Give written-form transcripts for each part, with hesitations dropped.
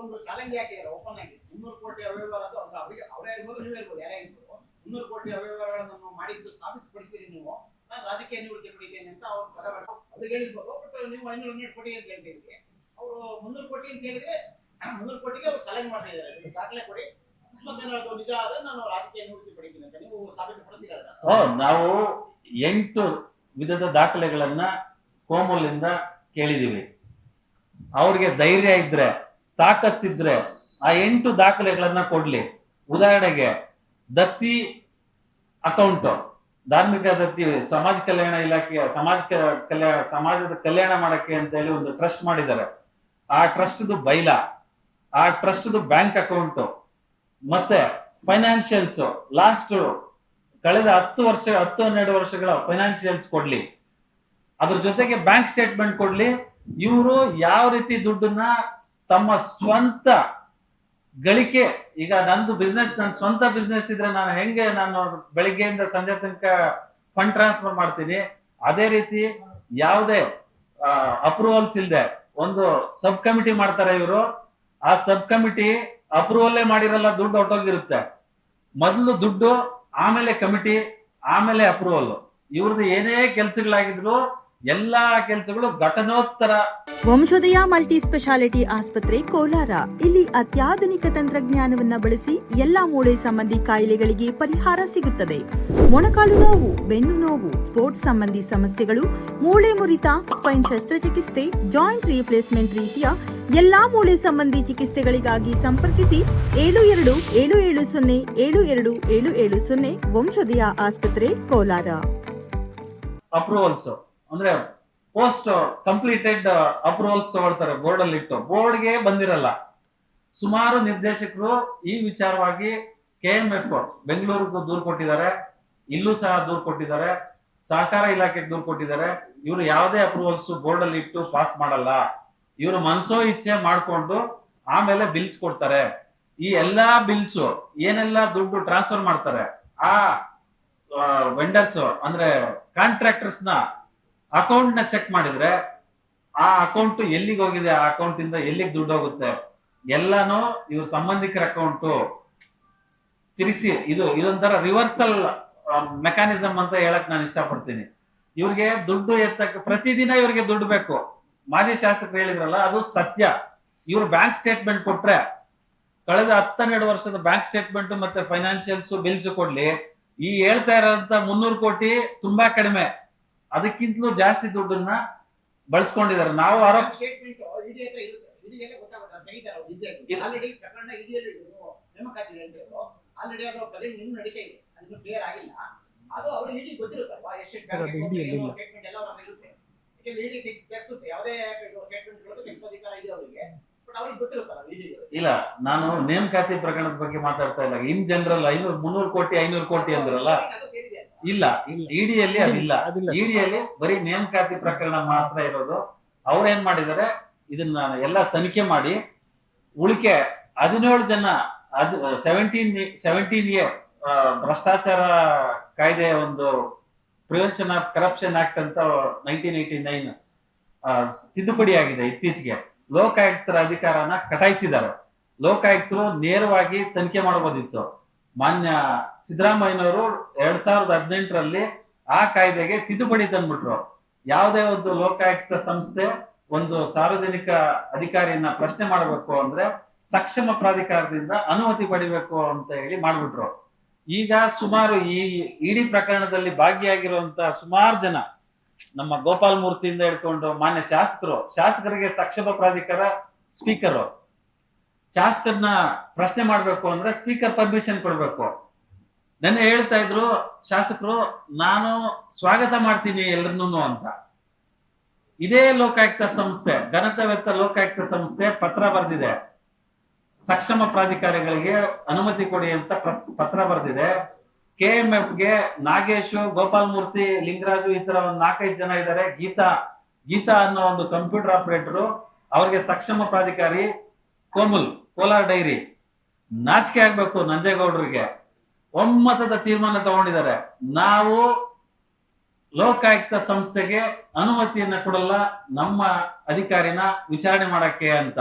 ಒಂದು ಚಾಲೆಂಜ್ ಹಾಕಿದ್ದಾರೆ ಓಪನ್ ಆಗಿ 300 ಕೋಟಿ ಅವ್ಯವಹಾರ ಅಂತ ಅವರಿಗೆ ಅವರೇ ಇರ್ಬೋದು ನೀವೇ ಇರ್ಬೋದು ಯಾರೇ ಇರ್ಬೋದು 300 ಕೋಟಿ ಅವ್ಯವಹಾರಗಳನ್ನು ಮಾಡಿದ್ದು ಸಾಬೀತುಪಡಿಸಿರಿ ನೀವು ನಾನು ರಾಜಕೀಯ ನಿವೃತ್ತಿ ಪಡಿತೇನೆ ಅಂತ ಅವ್ರು ಪದ ಅವ್ರಿಗೆ ಹೇಳಿರ್ಬೋದು. ಬಟ್ ನೀವು 500 ಕೋಟಿ ಅಂತ ಹೇಳ್ತಿದ್ರಿ, ಅವರು 300 ಕೋಟಿ ಅಂತ ಹೇಳಿದ್ರೆ 300 ಕೋಟಿಗೆ ಅವ್ರು ಚಾಲೆಂಜ್ ಮಾಡ್ತಾ ಇದ್ದಾರೆ. ದಾಖಲೆ ಕೊಡಿ, ಅಕಸ್ಮಾತ್ ಏನಾದ್ರು ನಿಜ ಆದ್ರೆ ನಾನು ರಾಜಕೀಯ ನಿವೃತ್ತಿ ಪಡಿತೀನಿ ಅಂತ ನೀವು ಸಾಬೀತುಪಡಿಸಿದ್ದಾರೆ. ನಾವು 8 ವಿಧದ ದಾಖಲೆಗಳನ್ನ ಕೋಮಲಿಂದ ಕೇಳಿದೀವಿ. ಅವ್ರಿಗೆ ಧೈರ್ಯ ಇದ್ರೆ ತಾಕತ್ತಿದ್ರೆ ಆ 8 ದಾಖಲೆಗಳನ್ನ ಕೊಡ್ಲಿ. ಉದಾಹರಣೆಗೆ ದತ್ತಿ ಅಕೌಂಟ್, ಧಾರ್ಮಿಕ ದತ್ತಿ ಸಮಾಜ ಕಲ್ಯಾಣ ಇಲಾಖೆಯ ಸಮಾಜದ ಕಲ್ಯಾಣ ಮಾಡಕ್ಕೆ ಅಂತ ಹೇಳಿ ಒಂದು ಟ್ರಸ್ಟ್ ಮಾಡಿದ್ದಾರೆ. ಆ ಟ್ರಸ್ಟ್ದು ಬೈಲಾ, ಆ ಟ್ರಸ್ಟ್ದು ಬ್ಯಾಂಕ್ ಅಕೌಂಟ್ ಮತ್ತೆ ಫೈನಾನ್ಷಿಯಲ್ಸ್ ಲಾಸ್ಟ್ ಕಳೆದ 10-12 ವರ್ಷಗಳ ಫೈನಾನ್ಷಿಯಲ್ಸ್ ಕೊಡ್ಲಿ. ಅದ್ರ ಜೊತೆಗೆ ಬ್ಯಾಂಕ್ ಸ್ಟೇಟ್ಮೆಂಟ್ ಕೊಡ್ಲಿ. ಇವರು ಯಾವ ರೀತಿ ದುಡ್ಡನ್ನ ತಮ್ಮ ಸ್ವಂತ ಗಳಿಕೆ, ಈಗ ನಂದು ಬಿಸ್ನೆಸ್, ನನ್ನ ಸ್ವಂತ ಬಿಸ್ನೆಸ್ ಇದ್ರೆ ನಾನು ಬೆಳಿಗ್ಗೆಯಿಂದ ಸಂಜೆ ತನಕ ಫಂಡ್ ಟ್ರಾನ್ಸ್ಫರ್ ಮಾಡ್ತೀನಿ, ಅದೇ ರೀತಿ ಯಾವುದೇ ಅಪ್ರೂವಲ್ಸ್ ಇಲ್ಲದೆ ಒಂದು ಸಬ್ ಕಮಿಟಿ ಮಾಡ್ತಾರೆ ಇವರು. ಆ ಸಬ್ ಕಮಿಟಿ ಅಪ್ರೂವಲ್ಲೇ ಮಾಡಿರಲ್ಲ, ದುಡ್ಡು ಹೊಟ್ಟೋಗಿರುತ್ತೆ. ಮೊದಲು ದುಡ್ಡು, ಆಮೇಲೆ ಕಮಿಟಿ, ಆಮೇಲೆ ಅಪ್ರೂವಲ್. ಇವ್ರದ್ದು ಏನೇ ಕೆಲಸಗಳಾಗಿದ್ರು ಎಲ್ಲಾ ಕೆಲಸಗಳು ಘಟನೋತ್ತರ. ವಂಶೋದಯ ಮಲ್ಟಿ ಸ್ಪೆಷಾಲಿಟಿ ಆಸ್ಪತ್ರೆ ಕೋಲಾರ. ಇಲ್ಲಿ ಅತ್ಯಾಧುನಿಕ ತಂತ್ರಜ್ಞಾನವನ್ನ ಬಳಸಿ ಎಲ್ಲಾ ಮೂಳೆ ಸಂಬಂಧಿ ಕಾಯಿಲೆಗಳಿಗೆ ಪರಿಹಾರ ಸಿಗುತ್ತದೆ. ಮೊಣಕಾಲು ನೋವು, ಬೆನ್ನು ನೋವು, ಸ್ಪೋರ್ಟ್ಸ್ ಸಂಬಂಧಿ ಸಮಸ್ಯೆಗಳು, ಮೂಳೆ ಮುರಿತ, ಸ್ಪೈನ್ ಶಸ್ತ್ರಚಿಕಿತ್ಸೆ, ಜಾಯಿಂಟ್ ರೀಪ್ಲೇಸ್ಮೆಂಟ್ ರೀತಿಯ ಎಲ್ಲಾ ಮೂಳೆ ಸಂಬಂಧಿ ಚಿಕಿತ್ಸೆಗಳಿಗಾಗಿ ಸಂಪರ್ಕಿಸಿ 7270727770 ವಂಶೋದಯ ಆಸ್ಪತ್ರೆ ಕೋಲಾರ. ಅಪ್ರೂವಲ್ಸ್ ಅಂದ್ರೆ ಪೋಸ್ಟ್ ಕಂಪ್ಲೀಟೆಡ್ ಅಪ್ರೂವಲ್ಸ್ ತಗೊಳ್ತಾರೆ ಬೋರ್ಡ್ ಅಲ್ಲಿ ಇಟ್ಟು, ಬೋರ್ಡ್ಗೆ ಬಂದಿರಲ್ಲ. ಸುಮಾರು ನಿರ್ದೇಶಕರು ಈ ವಿಚಾರವಾಗಿ KMF ಬೆಂಗಳೂರಿಗೂ ದೂರು ಕೊಟ್ಟಿದ್ದಾರೆ, ಇಲ್ಲೂ ಸಹ ದೂರು ಕೊಟ್ಟಿದ್ದಾರೆ, ಸಹಕಾರ ಇಲಾಖೆಗೆ ದೂರು ಕೊಟ್ಟಿದ್ದಾರೆ. ಇವರು ಯಾವುದೇ ಅಪ್ರೂವಲ್ಸ್ ಬೋರ್ಡ್ ಅಲ್ಲಿ ಇಟ್ಟು ಪಾಸ್ ಮಾಡಲ್ಲ. ಇವರು ಮನಸೋ ಇಚ್ಛೆ ಮಾಡ್ಕೊಂಡು ಆಮೇಲೆ ಬಿಲ್ಸ್ ಕೊಡ್ತಾರೆ. ಈ ಎಲ್ಲಾ ಬಿಲ್ಸ್ ಏನೆಲ್ಲ ದುಡ್ಡು ಟ್ರಾನ್ಸ್ಫರ್ ಮಾಡ್ತಾರೆ ಆ ವೆಂಡರ್ಸ್ ಅಂದ್ರೆ ಕಾಂಟ್ರಾಕ್ಟರ್ಸ್ ನ ಅಕೌಂಟ್ ನ ಚೆಕ್ ಮಾಡಿದ್ರೆ ಆ ಅಕೌಂಟ್ ಎಲ್ಲಿಗೆ ಹೋಗಿದೆ, ಆ ಅಕೌಂಟ್ ಇಂದ ಎಲ್ಲಿಗೆ ದುಡ್ಡು ಹೋಗುತ್ತೆ ಎಲ್ಲಾನು ಇವ್ರ ಸಂಬಂಧಿಕರ ಅಕೌಂಟ್ ತಿರುಗಿಸಿ, ಇದೊಂಥರ ರಿವರ್ಸಲ್ ಮೆಕ್ಯಾನಿಸಮ್ ಅಂತ ಹೇಳಕ್ ನಾನು ಇಷ್ಟಪಡ್ತೀನಿ. ಇವ್ರಿಗೆ ದುಡ್ಡು ಪ್ರತಿದಿನ ಇವ್ರಿಗೆ ದುಡ್ಡು ಬೇಕು. ಮಾಜಿ ಶಾಸಕರು ಹೇಳಿದ್ರಲ್ಲ, ಅದು ಸತ್ಯ. ಇವ್ರು ಬ್ಯಾಂಕ್ ಸ್ಟೇಟ್ಮೆಂಟ್ ಕೊಟ್ರೆ ಕಳೆದ 10-12 ವರ್ಷದ ಬ್ಯಾಂಕ್ ಸ್ಟೇಟ್ಮೆಂಟ್ ಮತ್ತೆ ಫೈನಾನ್ಷಿಯಲ್ಸ್ ಬಿಲ್ಸ್ ಕೊಡ್ಲಿ. ಈ ಹೇಳ್ತಾ ಇರೋಂತ 300 ಕೋಟಿ ತುಂಬಾ ಕಡಿಮೆ, ಅದಕ್ಕಿಂತಲೂ ಜಾಸ್ತಿ ದುಡ್ಡನ್ನ ಬಳಸ್ಕೊಂಡಿದ್ದಾರೆ. ನಾವು ಆರೋಪ ಇಲ್ಲ, ನಾನು ನೇಮಕಾತಿ ಪ್ರಕರಣದ ಬಗ್ಗೆ ಮಾತಾಡ್ತಾ ಇಲ್ಲ. ಇನ್ ಜನರಲ್ 300 ಕೋಟಿ 500 ಕೋಟಿ ಅಂದ್ರಲ್ಲ, ಇಲ್ಲ, ಇಡಿಯಲ್ಲಿ ಅದಿಲ್ಲ. ಇಡಿಯಲ್ಲಿ ಬರೀ ನೇಮಕಾತಿ ಪ್ರಕರಣ ಮಾತ್ರ ಇರೋದು. ಅವ್ರೇನ್ ಮಾಡಿದ್ದಾರೆ, ಇದನ್ನ ಎಲ್ಲ ತನಿಖೆ ಮಾಡಿ ಉಳಿಕೆ 17 ಜನ 17A ಭ್ರಷ್ಟಾಚಾರ ಕಾಯ್ದೆ, ಒಂದು ಪ್ರಿವೆನ್ಷನ್ ಆಫ್ ಕರಪ್ಷನ್ ಆಕ್ಟ್ ಅಂತ 1989 ತಿದ್ದುಪಡಿ ಆಗಿದೆ ಇತ್ತೀಚೆಗೆ. ಲೋಕಾಯುಕ್ತರ ಅಧಿಕಾರನ ಕಟಾಯಿಸಿದ್ದಾರೆ. ಲೋಕಾಯುಕ್ತರು ನೇರವಾಗಿ ತನಿಖೆ ಮಾಡಬಹುದಿತ್ತು. ಮಾನ್ಯ ಸಿದ್ದರಾಮಯ್ಯನವರು 2018ರಲ್ಲಿ ಆ ಕಾಯ್ದೆಗೆ ತಿದ್ದುಪಡಿ ತಂದ್ಬಿಟ್ರು. ಯಾವುದೇ ಒಂದು ಲೋಕಾಯುಕ್ತ ಸಂಸ್ಥೆ ಒಂದು ಸಾರ್ವಜನಿಕ ಅಧಿಕಾರಿಯನ್ನ ಪ್ರಶ್ನೆ ಮಾಡಬೇಕು ಅಂದ್ರೆ ಸಕ್ಷಮ ಪ್ರಾಧಿಕಾರದಿಂದ ಅನುಮತಿ ಪಡಿಬೇಕು ಅಂತ ಹೇಳಿ ಮಾಡ್ಬಿಟ್ರು. ಈಗ ಸುಮಾರು ಈ ಇಡೀ ಪ್ರಕರಣದಲ್ಲಿ ಭಾಗಿಯಾಗಿರುವಂತಹ ಸುಮಾರು ಜನ, ನಮ್ಮ ಗೋಪಾಲ್ ಮೂರ್ತಿಯಿಂದ ಹಿಡ್ಕೊಂಡು ಮಾನ್ಯ ಶಾಸಕರಿಗೆ ಸಕ್ಷಮ ಪ್ರಾಧಿಕಾರ ಸ್ಪೀಕರ್, ಶಾಸಕರನ್ನ ಪ್ರಶ್ನೆ ಮಾಡ್ಬೇಕು ಅಂದ್ರೆ ಸ್ಪೀಕರ್ ಪರ್ಮಿಷನ್ ಕೊಡ್ಬೇಕು. ನೆನ್ನೆ ಹೇಳ್ತಾ ಇದ್ರು ಶಾಸಕರು, ನಾನು ಸ್ವಾಗತ ಮಾಡ್ತೀನಿ ಎಲ್ರನ್ನೂ ಅಂತ. ಇದೇ ಲೋಕಾಯುಕ್ತ ಸಂಸ್ಥೆ, ಘನತಾವೆತ್ತ ಲೋಕಾಯುಕ್ತ ಸಂಸ್ಥೆ ಪತ್ರ ಬರೆದಿದೆ, ಸಕ್ಷಮ ಪ್ರಾಧಿಕಾರಿಗಳಿಗೆ ಅನುಮತಿ ಕೊಡಿ ಅಂತ ಪತ್ರ ಬರೆದಿದೆ. KMFಗೆ ನಾಗೇಶು, ಗೋಪಾಲ್ ಮೂರ್ತಿ, ಲಿಂಗರಾಜು, ಈ ತರ ಒಂದು 4-5 ಜನ ಇದ್ದಾರೆ. ಗೀತಾ ಅನ್ನೋ ಒಂದು ಕಂಪ್ಯೂಟರ್ ಆಪರೇಟರು, ಅವ್ರಿಗೆ ಸಕ್ಷಮ ಪ್ರಾಧಿಕಾರಿ ಕೋಲಾರ ಡೈರಿ. ನಾಚಿಕೆ ಆಗ್ಬೇಕು ನಂಜೇಗೌಡರಿಗೆ. ಒಮ್ಮತದ ತೀರ್ಮಾನ ತಗೊಂಡಿದ್ದಾರೆ, ನಾವು ಲೋಕಾಯುಕ್ತ ಸಂಸ್ಥೆಗೆ ಅನುಮತಿಯನ್ನ ಕೊಡಲ್ಲ ನಮ್ಮ ಅಧಿಕಾರಿನ ವಿಚಾರಣೆ ಮಾಡಕ್ಕೆ ಅಂತ.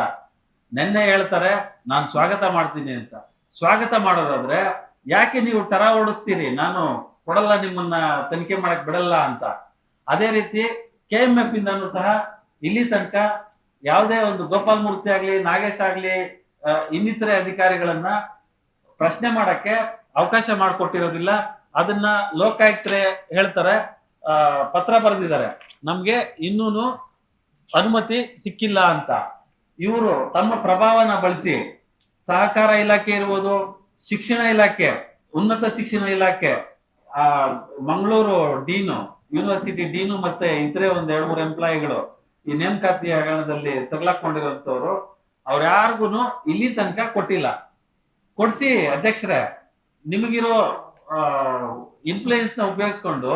ನೆನ್ನೆ ಹೇಳ್ತಾರೆ ನಾನು ಸ್ವಾಗತ ಮಾಡ್ತೀನಿ ಅಂತ. ಸ್ವಾಗತ ಮಾಡೋದಾದ್ರೆ ಯಾಕೆ ನೀವು ಟರ ಓಡಿಸ್ತೀರಿ, ನಾನು ಕೊಡಲ್ಲ, ನಿಮ್ಮನ್ನ ತನಿಖೆ ಮಾಡಕ್ ಬಿಡಲ್ಲ ಅಂತ. ಅದೇ ರೀತಿ KMF ಇಂದನೂ ಸಹ ಇಲ್ಲಿ ತನಕ ಯಾವುದೇ ಒಂದು ಗೋಪಾಲ್ ಮೂರ್ತಿ ಆಗ್ಲಿ, ನಾಗೇಶ್ ಆಗ್ಲಿ, ಇನ್ನಿತರೆ ಅಧಿಕಾರಿಗಳನ್ನ ಪ್ರಶ್ನೆ ಮಾಡಕ್ಕೆ ಅವಕಾಶ ಮಾಡಿಕೊಟ್ಟಿರೋದಿಲ್ಲ. ಅದನ್ನ ಲೋಕಾಯುಕ್ತರೇ ಹೇಳ್ತಾರೆ, ಪತ್ರ ಬರೆದಿದ್ದಾರೆ, ನಮ್ಗೆ ಇನ್ನೂನು ಅನುಮತಿ ಸಿಕ್ಕಿಲ್ಲ ಅಂತ. ಇವರು ತಮ್ಮ ಪ್ರಭಾವನ ಬಳಸಿ ಸಹಕಾರ ಇಲಾಖೆ ಇರ್ಬೋದು, ಶಿಕ್ಷಣ ಇಲಾಖೆ, ಉನ್ನತ ಶಿಕ್ಷಣ ಇಲಾಖೆ, ಮಂಗಳೂರು ಡೀನು, ಯೂನಿವರ್ಸಿಟಿ ಡೀನು ಮತ್ತೆ ಇತರೆ ಒಂದ್ 2-3 ಎಂಪ್ಲಾಯಿಗಳು ಈ ನೇಮಕಾತಿ ಹಗರಣದಲ್ಲಿ ತಗಲಾಕೊಂಡಿರುವಂತವ್ರು, ಅವ್ರ ಯಾರಿಗೂ ಇಲ್ಲಿ ತನಕ ಕೊಟ್ಟಿಲ್ಲ. ಕೊಡ್ಸಿ ಅಧ್ಯಕ್ಷರೇ, ನಿಮಗಿರೋ ಇನ್ಫ್ಲೂಯೆನ್ಸ್ ನ ಉಪಯೋಗಿಸ್ಕೊಂಡು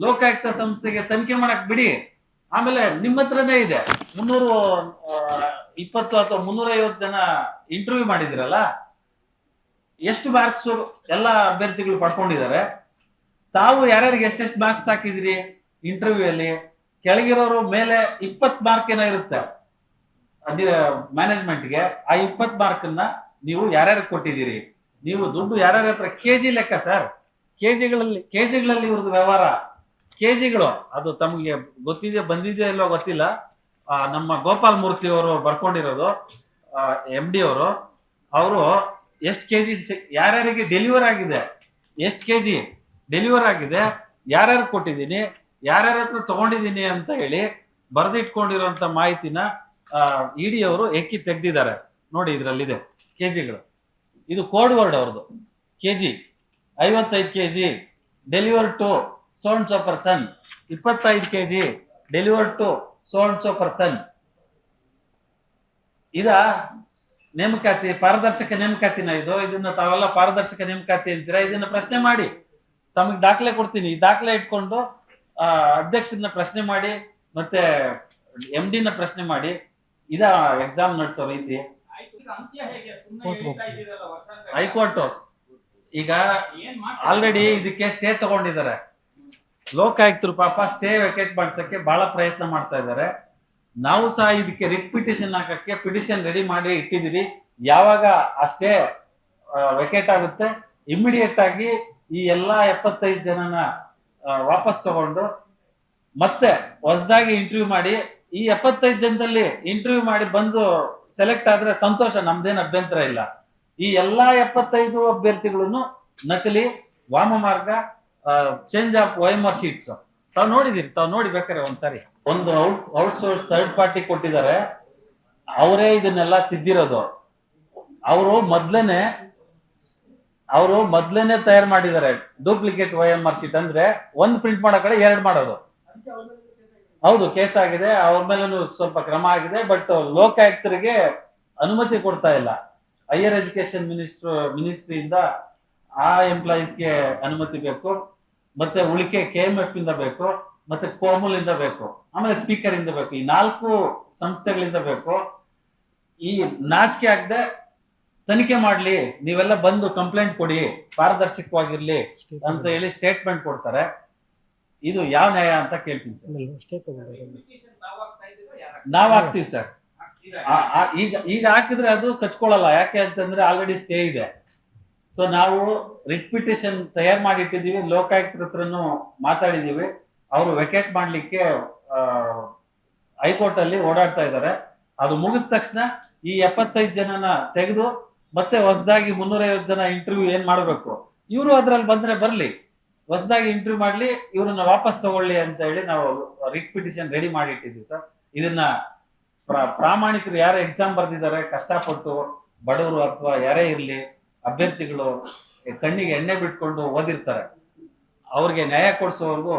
ಲೋಕಾಯುಕ್ತ ಸಂಸ್ಥೆಗೆ ತನಿಖೆ ಮಾಡಕ್ ಬಿಡಿ. ಆಮೇಲೆ ನಿಮ್ಮ ಹತ್ರನೇ ಇದೆ 320 ಅಥವಾ 350 ಜನ ಇಂಟರ್ವ್ಯೂ ಮಾಡಿದಿರಲ್ಲ, ಎಷ್ಟು ಮಾರ್ಕ್ಸ್ ಎಲ್ಲ ಅಭ್ಯರ್ಥಿಗಳು ಪಡ್ಕೊಂಡಿದ್ದಾರೆ, ತಾವು ಯಾರ್ಯಾರಿಗೆ ಎಷ್ಟೆಷ್ಟು ಮಾರ್ಕ್ಸ್ ಹಾಕಿದಿರಿ ಇಂಟರ್ವ್ಯೂ ಅಲ್ಲಿ, ಕೆಳಗಿರೋರು ಮೇಲೆ 20 ಮಾರ್ಕ್ ಏನೋ ಇರುತ್ತೆ ಮ್ಯಾನೇಜ್ಮೆಂಟ್ಗೆ, ಆ 20 ಮಾರ್ಕ್ ನೀವು ಯಾರ್ಯಾರಿಗೆ ಕೊಟ್ಟಿದ್ದೀರಿ, ನೀವು ದುಡ್ಡು ಯಾರ್ಯಾರ ಹತ್ರ ಕೆಜಿ ಲೆಕ್ಕ ಸರ್, ಕೆಜಿಗಳಲ್ಲಿ ಇವ್ರದ್ದು ವ್ಯವಹಾರ, ಕೆಜಿಗಳು. ಅದು ತಮಗೆ ಗೊತ್ತಿದೆ, ಬಂದಿದೆಯೋ ಇಲ್ಲೋ ಗೊತ್ತಿಲ್ಲ. ನಮ್ಮ ಗೋಪಾಲ್ ಮೂರ್ತಿ ಅವರು ಬರ್ಕೊಂಡಿರೋದು, MD ಅವರು ಎಷ್ಟು ಕೆಜಿ ಯಾರ್ಯಾರಿಗೆ ಡೆಲಿವರ್ ಆಗಿದೆ, ಎಷ್ಟು ಕೆಜಿ ಡೆಲಿವರ್ ಆಗಿದೆ, ಯಾರ್ಯಾರು ಕೊಟ್ಟಿದ್ದೀನಿ, ಯಾರ್ಯಾರ ಹತ್ರ ತಗೊಂಡಿದ್ದೀನಿ ಅಂತ ಹೇಳಿ ಬರೆದಿಟ್ಕೊಂಡಿರುವಂತ ಮಾಹಿತಿನ ED ಅವರು ಎಕ್ಕಿ ತೆಗ್ದಿದ್ದಾರೆ ನೋಡಿ. ಇದ್ರಲ್ಲಿದೆ ಕೆಜಿಗಳು. ಇದು ಕೋಡ್ ವರ್ಡ್ ಅವ್ರದ್ದು. KG 55 kg deliver to so and so person, 25 kg deliver to so and so person. ಇದ ನೇಮಕಾತಿ, ಪಾರದರ್ಶಕ ನೇಮಕಾತಿನ ಇದು? ಇದನ್ನ ತಾವೆಲ್ಲ ಪಾರದರ್ಶಕ ನೇಮಕಾತಿ ಅಂತೀರಾ? ಇದನ್ನ ಪ್ರಶ್ನೆ ಮಾಡಿ, ತಮಗೆ ದಾಖಲೆ ಕೊಡ್ತೀನಿ. ಈ ದಾಖಲೆ ಇಟ್ಕೊಂಡು ಅಧ್ಯಕ್ಷರನ್ನ ಪ್ರಶ್ನೆ ಮಾಡಿ, ಮತ್ತೆ MD ನ ಪ್ರಶ್ನೆ ಮಾಡಿ. ಇದ ಎಕ್ಸಾಮ್ ನಡೆಸೋ ರೀತಿ? ಹೈಕೋರ್ಟ್ ಈಗ ಆಲ್ರೆಡಿ ಇದಕ್ಕೆ ಸ್ಟೇ ತಗೊಂಡಿದ್ದಾರೆ. ಲೋಕಾಯುಕ್ತರು ಪಾಪ ಸ್ಟೇ ವೆಕೇಟ್ ಮಾಡ್ಸಕ್ಕೆ ಬಹಳ ಪ್ರಯತ್ನ ಮಾಡ್ತಾ ಇದ್ದಾರೆ. ನಾವು ಸಹ ಇದಕ್ಕೆ ರಿಟ್ ಪಿಟಿಷನ್ ಹಾಕಕ್ಕೆ ಪಿಟಿಷನ್ ರೆಡಿ ಮಾಡಿ ಇಟ್ಟಿದ್ದೀರಿ. ಯಾವಾಗ ಆ ಸ್ಟೇ ವೆಕೇಟ್ ಆಗುತ್ತೆ, ಇಮಿಡಿಯೇಟ್ ಆಗಿ ಈ ಎಲ್ಲಾ 75 ಜನನ ವಾಪಸ್ ತಗೊಂಡು ಮತ್ತೆ ಹೊಸದಾಗಿ ಇಂಟರ್ವ್ಯೂ ಮಾಡಿ, ಈ 75 ಜನದಲ್ಲಿ ಇಂಟರ್ವ್ಯೂ ಮಾಡಿ ಬಂದು ಸೆಲೆಕ್ಟ್ ಆದ್ರೆ ಸಂತೋಷ, ನಮ್ದೇನು ಅಭ್ಯಂತರ ಇಲ್ಲ. ಈ ಎಲ್ಲಾ 75 ಅಭ್ಯರ್ಥಿಗಳನ್ನು ನಕಲಿ, ವಾಮಮಾರ್ಗ, ಚೇಂಜ್ ಆಫ್ OMR ಶೀಟ್ಸ್ ತಾವ್ ನೋಡಿದಿರಿ, ತಾವ್ ನೋಡಿ ಬೇಕಾರೆ ಒಂದ್ಸಾರಿ. ಒಂದು ಔಟ್ಸೋರ್ಸ್ ಥರ್ಡ್ ಪಾರ್ಟಿ ಕೊಟ್ಟಿದ್ದಾರೆ, ಅವರೇ ಇದನ್ನೆಲ್ಲ ತಿದ್ದಿರೋದು. ಅವರು ಮೊದ್ಲೇನೆ ತಯಾರು ಮಾಡಿದ್ದಾರೆ ಡೂಪ್ಲಿಕೇಟ್ OMR ಶೀಟ್. ಅಂದ್ರೆ ಒಂದು ಪ್ರಿಂಟ್ ಮಾಡೋ ಕಡೆ 2 ಮಾಡೋದು. ಹೌದು, ಕೇಸ್ ಆಗಿದೆ, ಅವ್ರ ಮೇಲೂ ಸ್ವಲ್ಪ ಕ್ರಮ ಆಗಿದೆ. ಬಟ್ ಲೋಕಾಯುಕ್ತರಿಗೆ ಅನುಮತಿ ಕೊಡ್ತಾ ಇಲ್ಲ. ಹೈಯರ್ ಎಜುಕೇಶನ್ ಮಿನಿಸ್ಟ್ರಿಯಿಂದ ಆ ಎಂಪ್ಲಾಯೀಸ್ಗೆ ಅನುಮತಿ ಬೇಕು, ಮತ್ತೆ ಉಳಿಕೆ KMF ಇಂದ ಬೇಕು, ಮತ್ತೆ ಕೋಮುಲ್ ಇಂದ ಬೇಕು, ಆಮೇಲೆ ಸ್ಪೀಕರ್ ಇಂದ ಬೇಕು. ಈ 4 ಸಂಸ್ಥೆಗಳಿಂದ ಬೇಕು. ಈ ನಾಚಿಕೆ ಆಗದೆ ತನಿಖೆ ಮಾಡ್ಲಿ, ನೀವೆಲ್ಲ ಬಂದು ಕಂಪ್ಲೇಂಟ್ ಕೊಡಿ, ಪಾರದರ್ಶಕವಾಗಿರ್ಲಿ ಅಂತ ಹೇಳಿ ಸ್ಟೇಟ್ಮೆಂಟ್ ಕೊಡ್ತಾರೆ. ಇದು ಯಾವ ನ್ಯಾಯ ಅಂತ ಕೇಳ್ತೀನಿ ಸರ್. ನಾವ್ ಹಾಕ್ತಿವಿ ಸರ್. ಈಗ ಹಾಕಿದ್ರೆ ಅದು ಕಚ್ಕೊಳ್ಳಲ್ಲ. ಯಾಕೆ ಅಂತಂದ್ರೆ ಆಲ್ರೆಡಿ ಸ್ಟೇ ಇದೆ. ಸೊ ನಾವು ರಿಟ್ ಪಿಟಿಷನ್ ತಯಾರು ಮಾಡಿ ಇಟ್ಟಿದೀವಿ. ಲೋಕಾಯುಕ್ತರ ಹತ್ರನು ಮಾತಾಡಿದೀವಿ. ಅವರು ವೆಕೇಟ್ ಮಾಡ್ಲಿಕ್ಕೆ ಹೈಕೋರ್ಟ್ ಅಲ್ಲಿ ಓಡಾಡ್ತಾ ಇದ್ದಾರೆ. ಅದು ಮುಗಿದ ತಕ್ಷಣ ಈ 75 ಜನನ ತೆಗೆದು ಮತ್ತೆ ಹೊಸದಾಗಿ 350 ಜನ ಇಂಟರ್ವ್ಯೂ ಏನ್ ಮಾಡಬೇಕು, ಇವರು ಅದ್ರಲ್ಲಿ ಬಂದ್ರೆ ಬರ್ಲಿ, ಹೊಸದಾಗಿ ಇಂಟರ್ವ್ಯೂ ಮಾಡ್ಲಿ, ಇವ್ರನ್ನ ವಾಪಸ್ ತಗೊಳ್ಳಿ ಅಂತ ಹೇಳಿ ನಾವು ರಿಟ್ ಪಿಟಿಷನ್ ರೆಡಿ ಮಾಡಿ ಇಟ್ಟಿದ್ದೀವಿ ಸರ್. ಇದನ್ನ ಪ್ರಾಮಾಣಿಕರು ಯಾರು ಎಕ್ಸಾಮ್ ಬರ್ದಿದ್ದಾರೆ, ಕಷ್ಟಪಟ್ಟು ಬಡವರು ಅಥವಾ ಯಾರೇ ಇರ್ಲಿ, ಅಭ್ಯರ್ಥಿಗಳು ಕಣ್ಣಿಗೆ ಎಣ್ಣೆ ಬಿಟ್ಕೊಂಡು ಓದಿರ್ತಾರೆ, ಅವ್ರಿಗೆ ನ್ಯಾಯ ಕೊಡಿಸೋವರೆಗೂ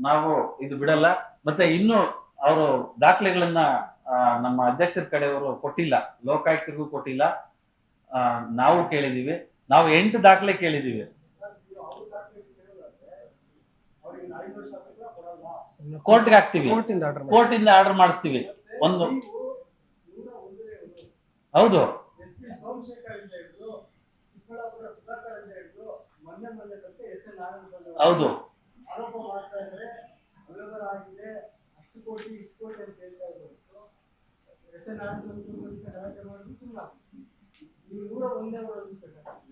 ನಾವು ಇದು ಬಿಡಲ್ಲ. ಮತ್ತೆ ಇನ್ನು ಅವರು ದಾಖಲೆಗಳನ್ನ ನಮ್ಮ ಅಧ್ಯಕ್ಷರ ಕಡೆಯವರು ಕೊಟ್ಟಿಲ್ಲ, ಲೋಕಾಯುಕ್ತರಿಗೂ ಕೊಟ್ಟಿಲ್ಲ. ನಾವು ಕೇಳಿದೀವಿ, ನಾವು 8 ದಾಖಲೆ ಕೇಳಿದೀವಿ. ಕೋರ್ಟ್ಗೆ ಹಾಕ್ತಿವಿ, ಕೋರ್ಟಿಂದ ಆರ್ಡರ್ ಮಾಡಿಸ್ತೀವಿ. ಒಂದು ಹೌದು, ಹೌದು,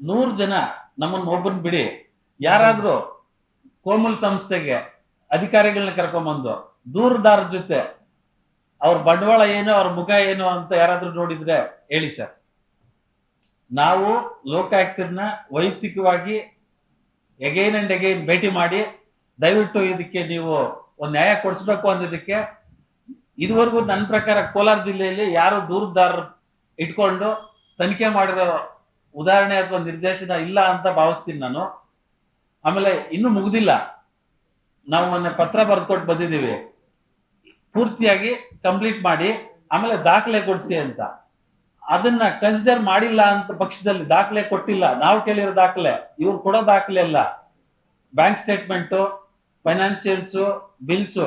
100 ಜನ ನಮ್ಮನ್ನ ಒಬ್ಬನ್ ಬಿಡಿ ಯಾರಾದ್ರೂ ಕೋಮಲ್ ಸಂಸ್ಥೆಗೆ ಅಧಿಕಾರಿಗಳನ್ನ ಕರ್ಕೊಂಬಂದು ದೂರದಾರ ಜೊತೆ ಅವ್ರ ಬಂಡವಾಳ ಏನು ಅವ್ರ ಮುಖ ಏನು ಅಂತ ಯಾರಾದ್ರೂ ನೋಡಿದ್ರೆ ಹೇಳಿ ಸರ್. ನಾವು ಲೋಕಾಯುಕ್ತರನ್ನ ವೈಯಕ್ತಿಕವಾಗಿ ಎಗೈನ್ ಅಂಡ್ ಎಗೈನ್ ಭೇಟಿ ಮಾಡಿ ದಯವಿಟ್ಟು ಇದಕ್ಕೆ ನೀವು ಒಂದು ನ್ಯಾಯ ಕೊಡಿಸ್ಬೇಕು ಅಂದಿದ್ದಕ್ಕೆ ಇದುವರೆಗೂ ನನ್ನ ಪ್ರಕಾರ ಕೋಲಾರ ಜಿಲ್ಲೆಯಲ್ಲಿ ಯಾರು ದೂರದಾರ ಇಟ್ಕೊಂಡು ತನಿಖೆ ಮಾಡಿರೋ ಉದಾಹರಣೆ ಅಥವಾ ನಿರ್ದೇಶನ ಇಲ್ಲ ಅಂತ ಭಾವಿಸ್ತೀನಿ ನಾನು. ಆಮೇಲೆ ಇನ್ನೂ ಮುಗ್ದಿಲ್ಲ, ನಾವು ಮೊನ್ನೆ ಪತ್ರ ಬರೆದುಕೊಟ್ಟು ಬಂದಿದ್ದೀವಿ, ಪೂರ್ತಿಯಾಗಿ ಕಂಪ್ಲೀಟ್ ಮಾಡಿ ಆಮೇಲೆ ದಾಖಲೆ ಕೊಡಿಸಿ ಅಂತ. ಅದನ್ನ ಕನ್ಸಿಡರ್ ಮಾಡಿಲ್ಲ ಅಂತ ಪಕ್ಷದಲ್ಲಿ ದಾಖಲೆ ಕೊಟ್ಟಿಲ್ಲ, ನಾವು ಕೇಳಿರೋ ದಾಖಲೆ ಇವ್ರು ಕೊಡೋ ದಾಖಲೆ ಅಲ್ಲ, ಬ್ಯಾಂಕ್ ಸ್ಟೇಟ್ಮೆಂಟು, ಫೈನಾನ್ಷಿಯಲ್ಸು, ಬಿಲ್ಸು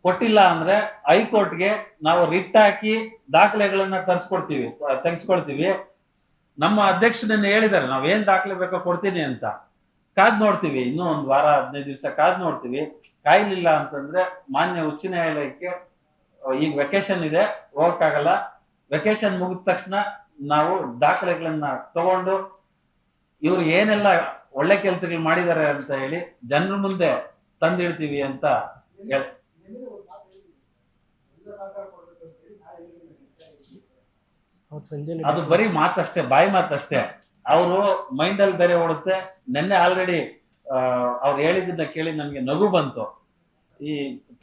ಕೊಟ್ಟಿಲ್ಲ ಅಂದ್ರೆ ಹೈಕೋರ್ಟ್ಗೆ ನಾವು ರಿಟ್ ಹಾಕಿ ದಾಖಲೆಗಳನ್ನ ತೆಗೆಸ್ಕೊಳ್ತೀವಿ. ನಮ್ಮ ಅಧ್ಯಕ್ಷರನ್ನ ಹೇಳಿದ್ದಾರೆ ನಾವೇನ್ ದಾಖಲೆ ಬೇಕೋ ಕೊಡ್ತೀನಿ ಅಂತ. ಕಾದ್ ನೋಡ್ತೀವಿ, ಇನ್ನೂ 1 ವಾರ 15 ದಿವಸ ಕಾದ್ ನೋಡ್ತೀವಿ. ಕಾಯ್ಲಿಲ್ಲ ಅಂತಂದ್ರೆ ಮಾನ್ಯ ಉಚ್ಚ ನ್ಯಾಯಾಲಯಕ್ಕೆ ಈಗ ವೆಕೇಶನ್ ಇದೆ, ಹೋಗಕ್ಕಾಗಲ್ಲ. ವೆಕೇಶನ್ ಮುಗಿದ ತಕ್ಷಣ ನಾವು ದಾಖಲೆಗಳನ್ನ ತಗೊಂಡು ಇವ್ರು ಏನೆಲ್ಲ ಒಳ್ಳೆ ಕೆಲಸಗಳು ಮಾಡಿದ್ದಾರೆ ಅಂತ ಹೇಳಿ ಜನರ ಮುಂದೆ ತಂದಿಡ್ತೀವಿ ಅಂತ ಅದು ಬರೀ ಮಾತಷ್ಟೇ, ಬಾಯಿ ಮಾತಷ್ಟೇ. ಅವರು ಮೈಂಡ್ ಅಲ್ಲಿ ಬೇರೆ ಓಡುತ್ತೆ. ನೆನ್ನೆ ಆಲ್ರೆಡಿ ಅವ್ರು ಹೇಳಿದ್ದನ್ನ ಕೇಳಿ ನನ್ಗೆ ನಗು ಬಂತು. ಈ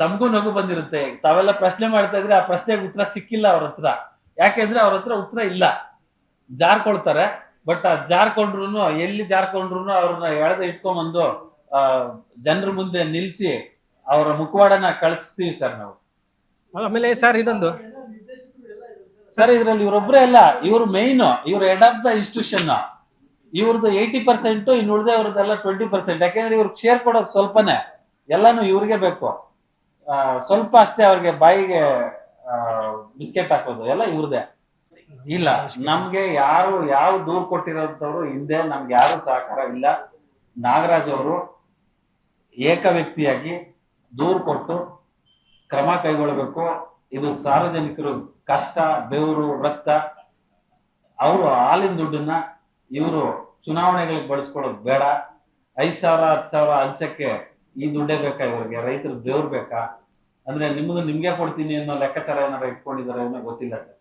ತಮಗೂ ನಗು ಬಂದಿರುತ್ತೆ. ತಾವೆಲ್ಲ ಪ್ರಶ್ನೆ ಮಾಡ್ತಾ ಇದ್ರೆ ಆ ಪ್ರಶ್ನೆಗೆ ಉತ್ತರ ಸಿಕ್ಕಿಲ್ಲ ಅವ್ರ ಹತ್ರ. ಯಾಕೆಂದ್ರೆ ಅವ್ರ ಹತ್ರ ಉತ್ತರ ಇಲ್ಲ, ಜಾರ್ಕೊಳ್ತಾರೆ. ಬಟ್ ಆ ಜಾರ್ಕೊಂಡ್ರು ಎಲ್ಲಿ ಜಾರ್ಕೊಂಡ್ರು ಅವ್ರನ್ನ ಎಳೆದು ಇಟ್ಕೊಂಡ್ಬಂದು ಜನರ ಮುಂದೆ ನಿಲ್ಸಿ ಅವರ ಮುಖವಾಡನ ಕಳಿಸ್ತೀವಿ ಸರ್ ನಾವು. ಆಮೇಲೆ ಸರ್ ಇನ್ನೊಂದು ಸರ್, ಇದ್ರಲ್ಲಿ ಇವರೊಬ್ಬರೇ ಅಲ್ಲ, ಇವ್ರು ಮೈನ್, ಇವ್ರು ಹೆಡ್ ಆಫ್ ದ ಇನ್ಸ್ಟಿಟ್ಯೂಷನ್. ಇವ್ರದ್ದು 80%, ಇನ್ನು ಉಳಿದ ಅವ್ರದ್ದೆಲ್ಲ 20%. ಯಾಕೆಂದ್ರೆ ಇವ್ರಿಗೆ ಶೇರ್ ಕೊಡೋದು ಸ್ವಲ್ಪನೇ, ಎಲ್ಲಾನು ಇವ್ರಿಗೆ ಬೇಕು. ಸ್ವಲ್ಪ ಅಷ್ಟೇ ಅವ್ರಿಗೆ ಬಾಯಿಗೆ ಬಿಸ್ಕೆಟ್ ಹಾಕೋದು ಎಲ್ಲ ಇವ್ರದೇ. ಇಲ್ಲ, ನಮ್ಗೆ ಯಾರು ಯಾವ ದೂರು ಕೊಟ್ಟಿರೋಂಥವ್ರು ಹಿಂದೆ ನಮ್ಗೆ ಯಾರು ಸಹಕಾರ ಇಲ್ಲ. ನಾಗರಾಜ್ ಅವರು ಏಕ ವ್ಯಕ್ತಿಯಾಗಿ ದೂರು ಕೊಟ್ಟು ಕ್ರಮ ಕೈಗೊಳ್ಳಬೇಕು. ಇದು ಸಾರ್ವಜನಿಕರು ಕಷ್ಟ, ಬೆವರು, ರಕ್ತ, ಅವರು ಹಾಲಿನ ದುಡ್ಡನ್ನ ಇವರು ಚುನಾವಣೆಗಳಿಗೆ ಬಳಸ್ಕೊಳ್ಳೋದು ಬೇಡ. 5,000 10,000 ಹಂಚಕ್ಕೆ ಈ ದುಡ್ಡೇ ಬೇಕಾ ಇವ್ರಿಗೆ? ರೈತರು ಬೆವ್ರು ಬೇಕಾ? ಅಂದ್ರೆ ನಿಮ್ಗೆ ಕೊಡ್ತೀನಿ ಅನ್ನೋ ಲೆಕ್ಕಾಚಾರ ಏನಾರ ಇಟ್ಕೊಂಡಿದಾರೆ ಅನ್ನೋ ಗೊತ್ತಿಲ್ಲ ಸರ್.